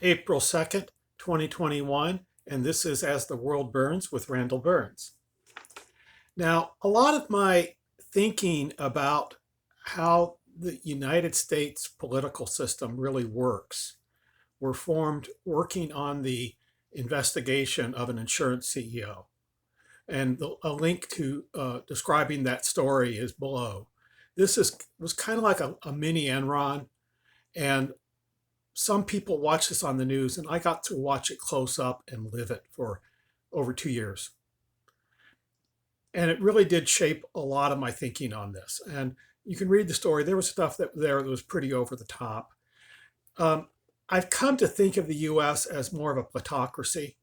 April 2nd, 2021, and this is As the World Burns with Randall Burns. Now, a lot of my thinking about how the United States political system really works were formed working on the investigation of an insurance CEO. And a link to describing that story is below. Was kind of like a mini Enron, and some people watch this on the news, and I got to watch it close up and live it for over 2 years. And it really did shape a lot of my thinking on this. And you can read the story. There was stuff that was pretty over the top. Um, I've come to think of the U.S. as more of a plutocracy.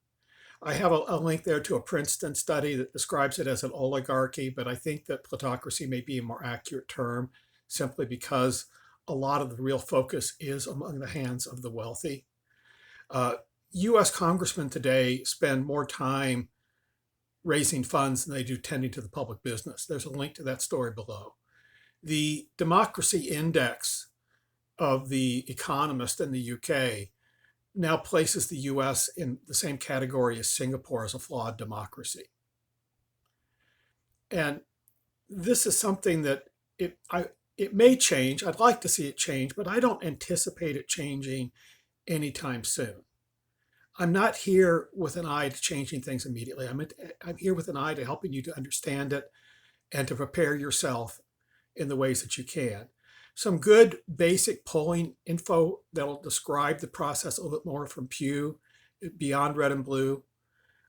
I have a link there to a Princeton study that describes it as an oligarchy, but I think that plutocracy may be a more accurate term simply because a lot of the real focus is among the hands of the wealthy. Uh, U.S. congressmen today spend more time raising funds than they do tending to the public business. There's a link to that story below. The democracy index of the Economist in the UK now places the US in the same category as Singapore as a flawed democracy. And this is something that it may change. I'd like to see it change, but I don't anticipate it changing anytime soon. I'm not here with an eye to changing things immediately. I'm here with an eye to helping you to understand it and to prepare yourself in the ways that you can. Some good basic polling info that'll describe the process a little bit more from Pew, Beyond Red and Blue.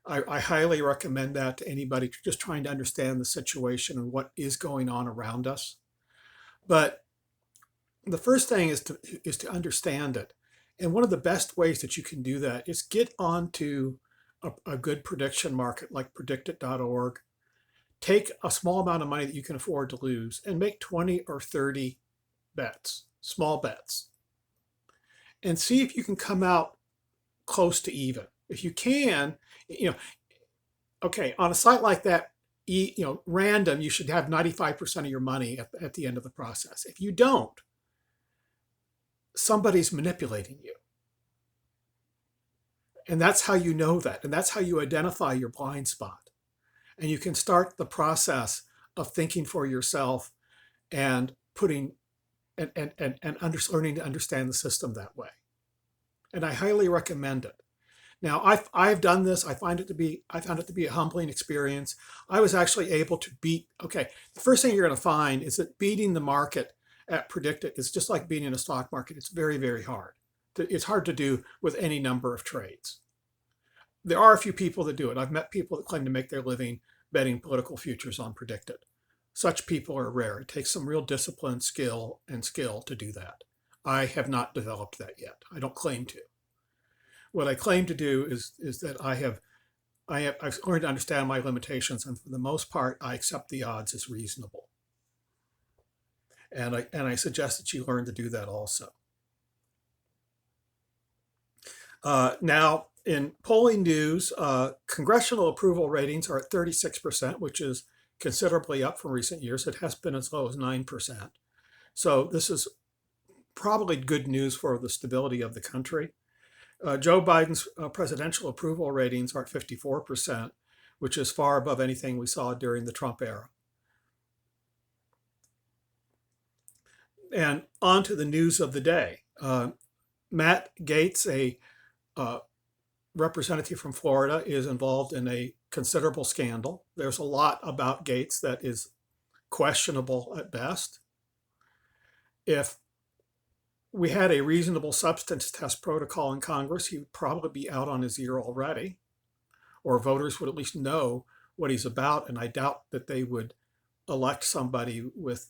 I highly recommend that to anybody just trying to understand the situation and what is going on around us. But the first thing is to understand it. And one of the best ways that you can do that is get onto a good prediction market like predictive.org. Take a small amount of money that you can afford to lose and make 20 or 30 bets, small bets, and see if you can come out close to even. If you can, okay, on a site like that, random, you should have 95% of your money at the end of the process. If you don't, somebody's manipulating you. And that's how you know that. And that's how you identify your blind spot. And you can start the process of thinking for yourself and putting learning to understand the system that way. And I highly recommend it. Now, I've done this. I found it to be a humbling experience. I was actually able to beat. Okay, the first thing you're going to find is that beating the market at predicted is just like being in a stock market. It's very, very hard. It's hard to do with any number of trades. There are a few people that do it. I've met people that claim to make their living betting political futures on predicted. Such people are rare. It takes some real discipline, skill to do that. I have not developed that yet. I don't claim to. What I claim to do is that I've learned to understand my limitations, and for the most part, I accept the odds as reasonable. And I suggest that you learn to do that also. Now, in polling news, congressional approval ratings are at 36%, which is considerably up from recent years. It has been as low as 9%. So this is probably good news for the stability of the country. Joe Biden's presidential approval ratings are at 54%, which is far above anything we saw during the Trump era. And on to the news of the day. Matt Gaetz, a representative from Florida, is involved in a considerable scandal. There's a lot about Gaetz that is questionable at best. If we had a reasonable substance test protocol in Congress, he would probably be out on his ear already, or voters would at least know what he's about. And I doubt that they would elect somebody with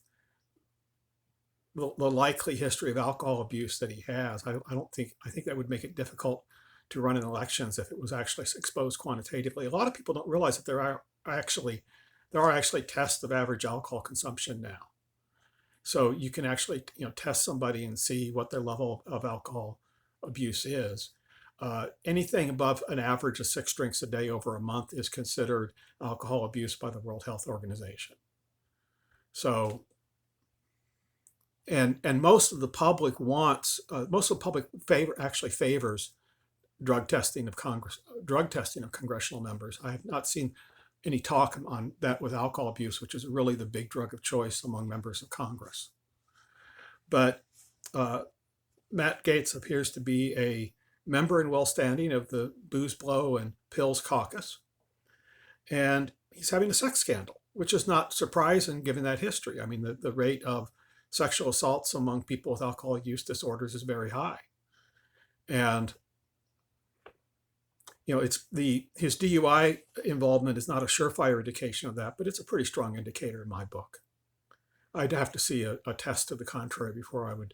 the likely history of alcohol abuse that he has. I think that would make it difficult to run in elections if it was actually exposed quantitatively. A lot of people don't realize that there are actually tests of average alcohol consumption now. So you can actually test somebody and see what their level of alcohol abuse is. Anything above an average of 6 drinks a day over a month is considered alcohol abuse by the World Health Organization. So, and most of the public favors drug testing of congressional members. I have not seen any talk on that with alcohol abuse, which is really the big drug of choice among members of Congress. But Matt Gaetz appears to be a member in well standing of the Booze Blow and Pills Caucus. And he's having a sex scandal, which is not surprising given that history. I mean, the rate of sexual assaults among people with alcohol use disorders is very high. And his DUI involvement is not a surefire indication of that, but it's a pretty strong indicator in my book. I'd have to see a test to the contrary before I would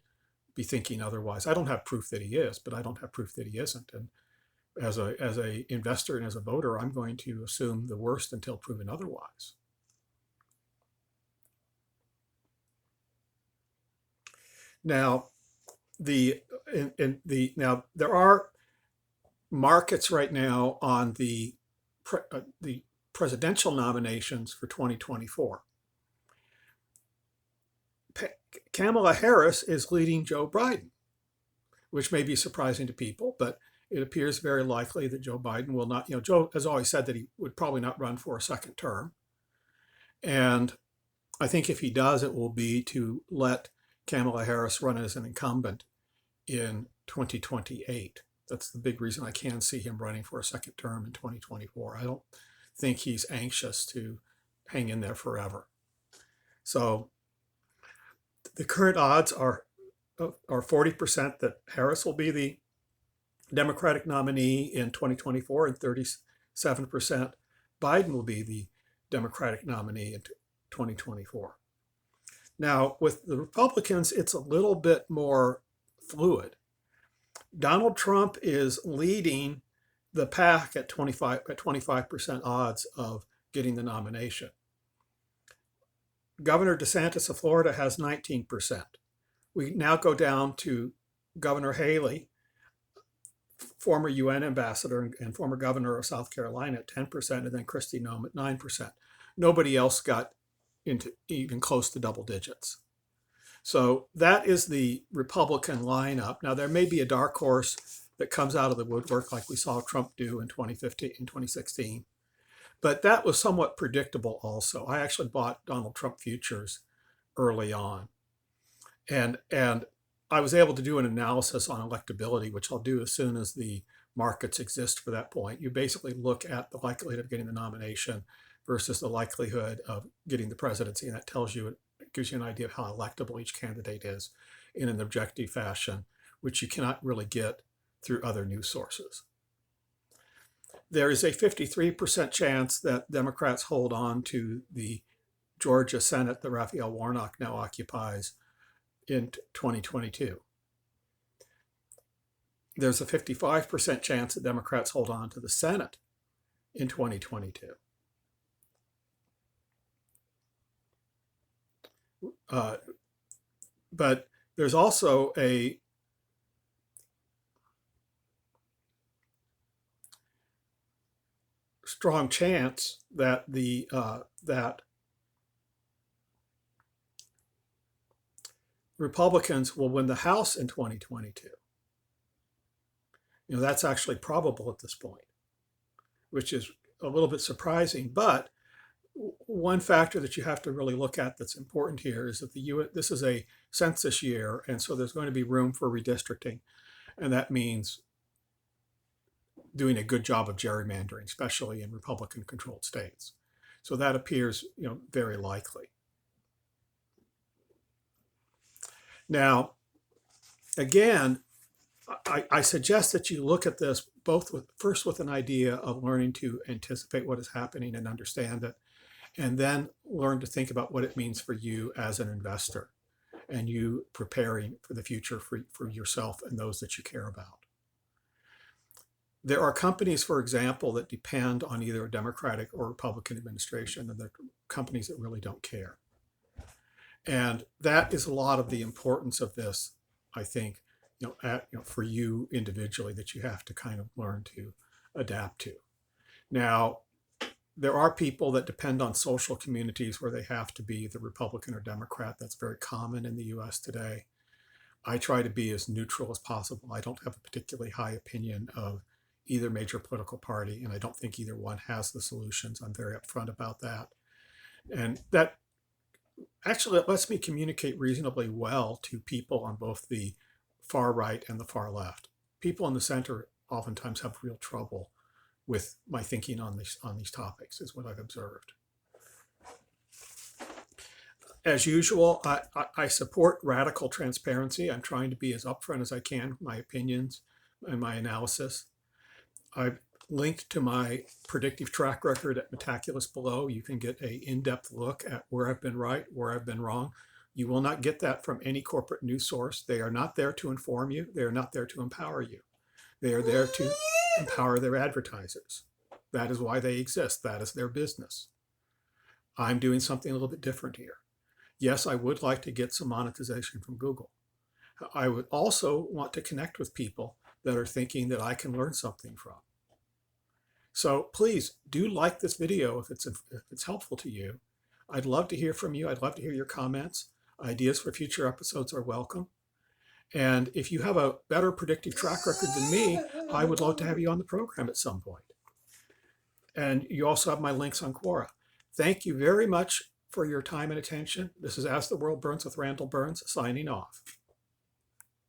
be thinking otherwise. I don't have proof that he is, but I don't have proof that he isn't. And as a investor and as a voter, I'm going to assume the worst until proven otherwise. Now, now there are markets right now on the presidential nominations for 2024. Kamala Harris is leading Joe Biden, which may be surprising to people, but it appears very likely that Joe Biden will not, Joe has always said that he would probably not run for a second term. And I think if he does, it will be to let Kamala Harris run as an incumbent in 2028. That's the big reason I can see him running for a second term in 2024. I don't think he's anxious to hang in there forever. So the current odds are 40% that Harris will be the Democratic nominee in 2024 and 37% Biden will be the Democratic nominee in 2024. Now, with the Republicans, it's a little bit more fluid. Donald Trump is leading the pack at 25% odds of getting the nomination. Governor DeSantis of Florida has 19%. We now go down to Governor Haley, former UN ambassador and former governor of South Carolina at 10%, and then Kristi Noem at 9%. Nobody else got into even close to double digits. So that is the Republican lineup. Now, there may be a dark horse that comes out of the woodwork like we saw Trump do in 2015, in 2016. But that was somewhat predictable also. I actually bought Donald Trump futures early on. And I was able to do an analysis on electability, which I'll do as soon as the markets exist for that point. You basically look at the likelihood of getting the nomination versus the likelihood of getting the presidency, and that tells you, it gives you an idea of how electable each candidate is in an objective fashion, which you cannot really get through other news sources. There is a 53% chance that Democrats hold on to the Georgia Senate that Raphael Warnock now occupies in 2022. There's a 55% chance that Democrats hold on to the Senate in 2022. But there's also a strong chance that that Republicans will win the House in 2022. That's actually probable at this point, which is a little bit surprising. But one factor that you have to really look at that's important here is that this is a census year, and so there's going to be room for redistricting, and that means doing a good job of gerrymandering, especially in Republican-controlled states. So that appears, very likely. Now, again, I suggest that you look at this first with an idea of learning to anticipate what is happening and understand it, and then learn to think about what it means for you as an investor and you preparing for the future for yourself and those that you care about. There are companies, for example, that depend on either a Democratic or Republican administration, and they're companies that really don't care. And that is a lot of the importance of this, I think, for you individually, that you have to kind of learn to adapt to. Now, there are people that depend on social communities where they have to be the Republican or Democrat. That's very common in the US today. I try to be as neutral as possible. I don't have a particularly high opinion of either major political party, and I don't think either one has the solutions. I'm very upfront about that. And that actually it lets me communicate reasonably well to people on both the far right and the far left. People in the center oftentimes have real trouble with my thinking on these topics, is what I've observed. As usual, I support radical transparency. I'm trying to be as upfront as I can with my opinions and my analysis. I've linked to my predictive track record at Metaculus below. You can get an in-depth look at where I've been right, where I've been wrong. You will not get that from any corporate news source. They are not there to inform you. They are not there to empower you. They are there to empower their advertisers. That is why they exist. That is their business. I'm doing something a little bit different here. Yes, I would like to get some monetization from Google. I would also want to connect with people that are thinking that I can learn something from. So please do like this video if it's helpful to you. I'd love to hear from you. I'd love to hear your comments. Ideas for future episodes are welcome. And if you have a better predictive track record than me, I would love to have you on the program at some point. And you also have my links on Quora. Thank you very much for your time and attention. This is As the World Burns with Randall Burns, signing off.